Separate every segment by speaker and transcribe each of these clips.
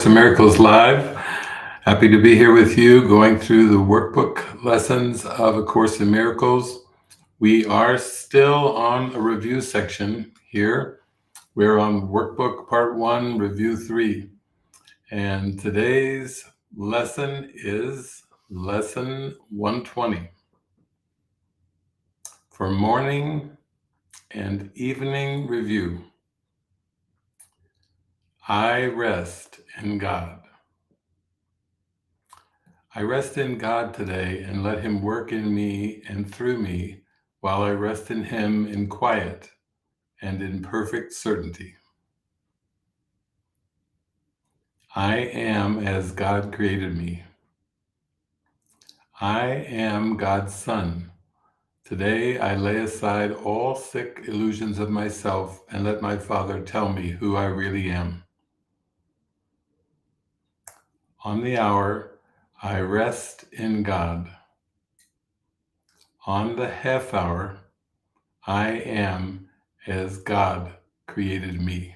Speaker 1: Miracles Live. Happy to be here with you, going through the workbook lessons of A Course in Miracles. We are still on a review section here. We're on workbook part 1, review 3. And today's lesson is lesson 120 for morning and evening review. I rest in God. I rest in God today and let Him work in me and through me while I rest in Him in quiet and in perfect certainty. I am as God created me. I am God's Son. Today I lay aside all sick illusions of myself and let my Father tell me who I really am. On the hour, I rest in God. On the half hour, I am as God created me.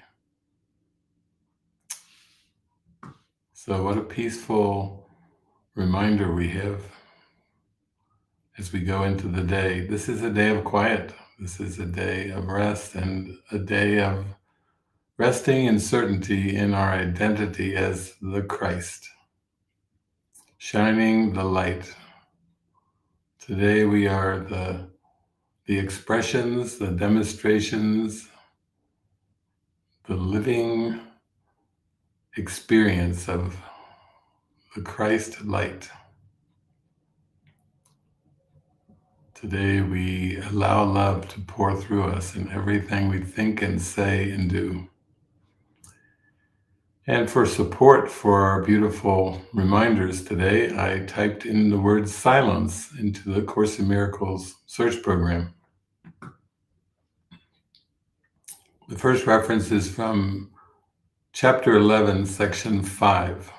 Speaker 1: So what a peaceful reminder we have as we go into the day. This is a day of quiet. This is a day of rest and a day of resting in certainty in our identity as the Christ, shining the light. Today we are the expressions, the demonstrations, the living experience of the Christ light. Today we allow love to pour through us in everything we think and say and do. And for support for our beautiful reminders today, I typed in the word silence into the Course in Miracles search program. The first reference is from chapter 11, section 5.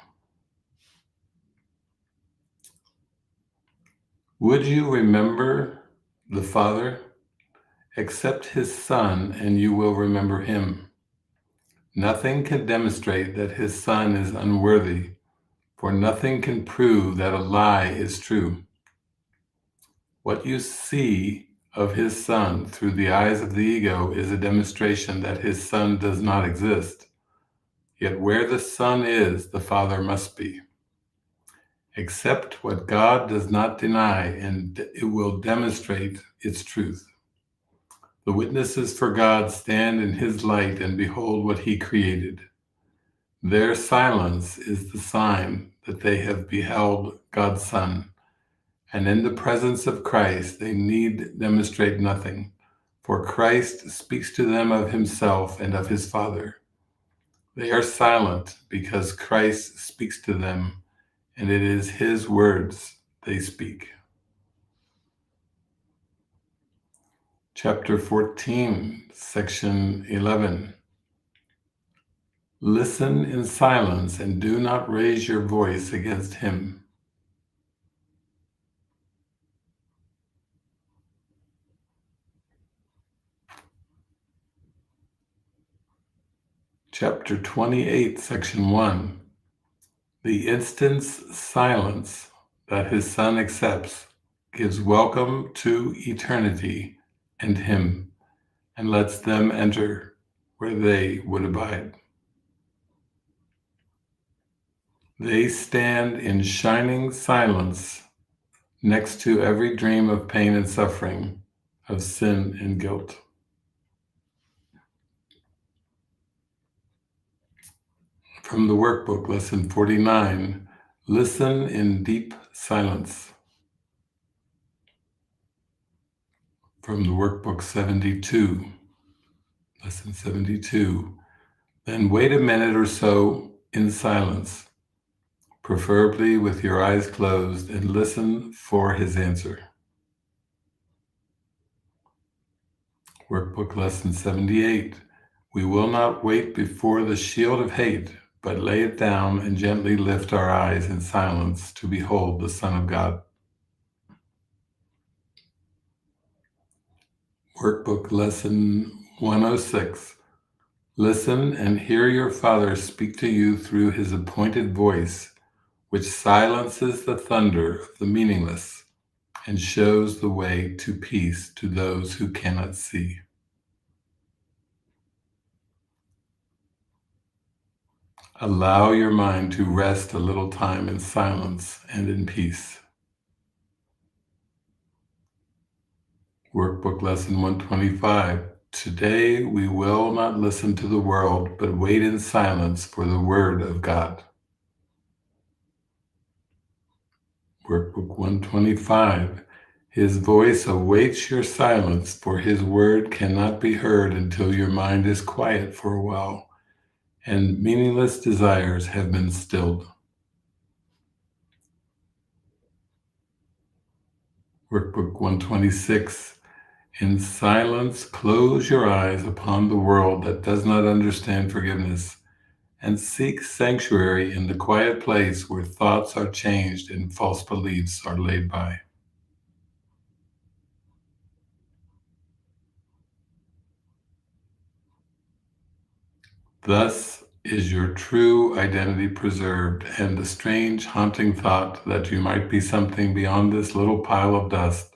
Speaker 1: Would you remember the Father? Accept His Son and you will remember Him. Nothing can demonstrate that His Son is unworthy, for nothing can prove that a lie is true. What you see of His Son through the eyes of the ego is a demonstration that His Son does not exist. Yet where the Son is, the Father must be. Accept what God does not deny, and it will demonstrate its truth. The witnesses for God stand in His light and behold what He created. Their silence is the sign that they have beheld God's Son, and in the presence of Christ they need demonstrate nothing, for Christ speaks to them of Himself and of His Father. They are silent because Christ speaks to them, and it is His words they speak. Chapter 14, section 11. Listen in silence and do not raise your voice against him. Chapter 28, section 1. The instant's silence that His Son accepts gives welcome to eternity and Him, and lets them enter where they would abide. They stand in shining silence next to every dream of pain and suffering, of sin and guilt. From the workbook, lesson 49, listen in deep silence. From the workbook 72, lesson 72, then wait a minute or so in silence, preferably with your eyes closed, and listen for His answer. Workbook lesson 78, we will not wait before the shield of hate, but lay it down and gently lift our eyes in silence to behold the Son of God. Workbook lesson 106, Listen and hear your Father speak to you through his appointed voice, which silences the thunder of the meaningless and shows the way to peace to those who cannot see. Allow your mind to rest a little time in silence and in peace. Workbook Lesson 125. Today we will not listen to the world, but wait in silence for the Word of God. Workbook 125. His voice awaits your silence, for his word cannot be heard until your mind is quiet for a while and meaningless desires have been stilled. Workbook 126. In silence, close your eyes upon the world that does not understand forgiveness and seek sanctuary in the quiet place where thoughts are changed and false beliefs are laid by. Thus is your true identity preserved, and the strange, haunting thought that you might be something beyond this little pile of dust,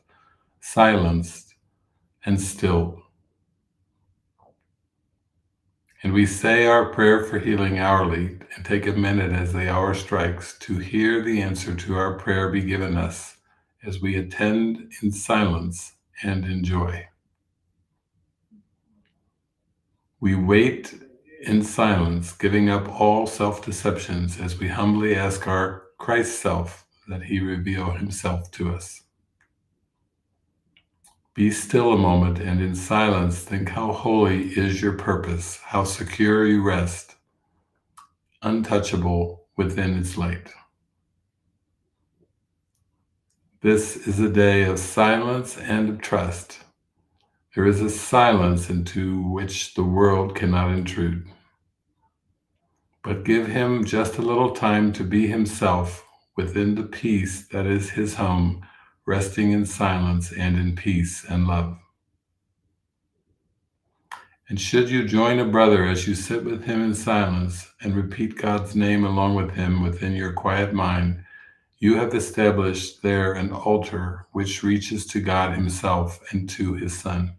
Speaker 1: silenced and stilled. And we say our prayer for healing hourly and take a minute as the hour strikes to hear the answer to our prayer be given us as we attend in silence and in joy. We wait in silence, giving up all self-deceptions as we humbly ask our Christ self that he reveal himself to us. Be still a moment and in silence think how holy is your purpose, how secure you rest, untouchable within its light. This is a day of silence and of trust. There is a silence into which the world cannot intrude. But give him just a little time to be himself within the peace that is his home, resting in silence and in peace and love. And should you join a brother as you sit with him in silence and repeat God's name along with him within your quiet mind, you have established there an altar which reaches to God himself and to his Son.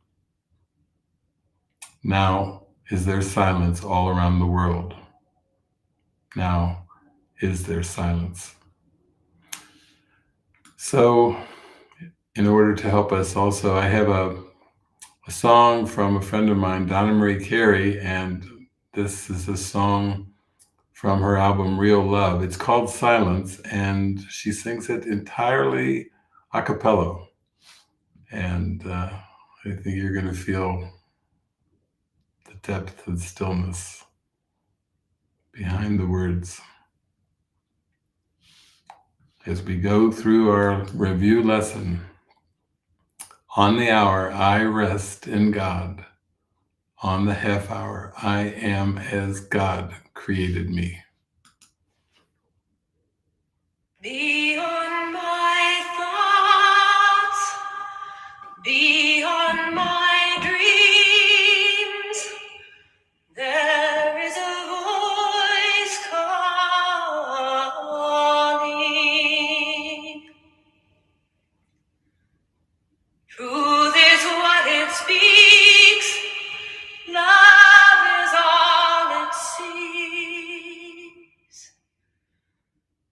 Speaker 1: Now is there silence all around the world. Now is there silence. So, in order to help us also, I have a song from a friend of mine, Donna Marie Carey, and this is a song from her album Real Love. It's called Silence, and she sings it entirely a cappella. And I think you're going to feel the depth and stillness behind the words. As we go through our review lesson, on the hour I rest in God. On the half hour, I am as God created me.
Speaker 2: Beyond my thoughts, beyond my dreams, there is a voice calling. Truth is what it speaks, love is all it sees.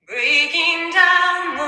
Speaker 2: Breaking down the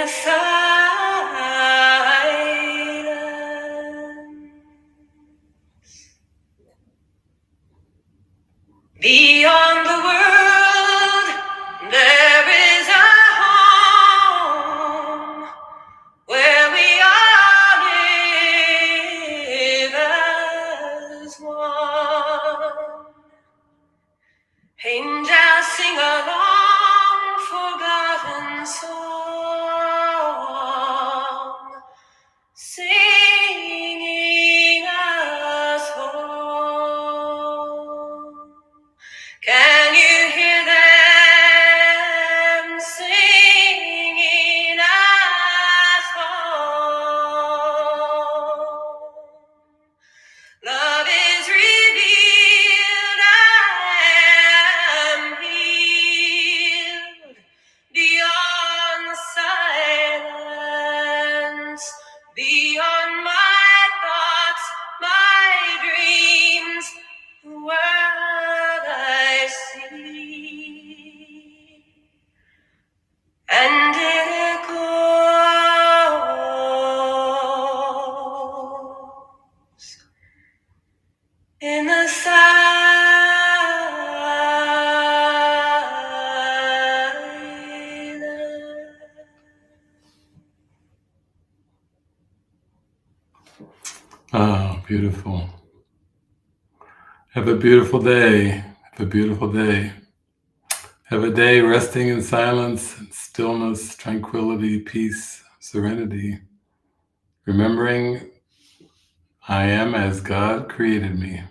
Speaker 2: silence. Beyond the world, there is a home where we all live as one. Angels sing a long forgotten song, singing us home. Can you hear them singing us home? Love is revealed, I am healed, beyond silence, beyond my thoughts, my dreams, the world I see, and it echoes in the silence.
Speaker 1: Ah, beautiful. Have a beautiful day. Have a beautiful day. Have a day resting in silence, stillness, tranquility, peace, serenity. Remembering I am as God created me.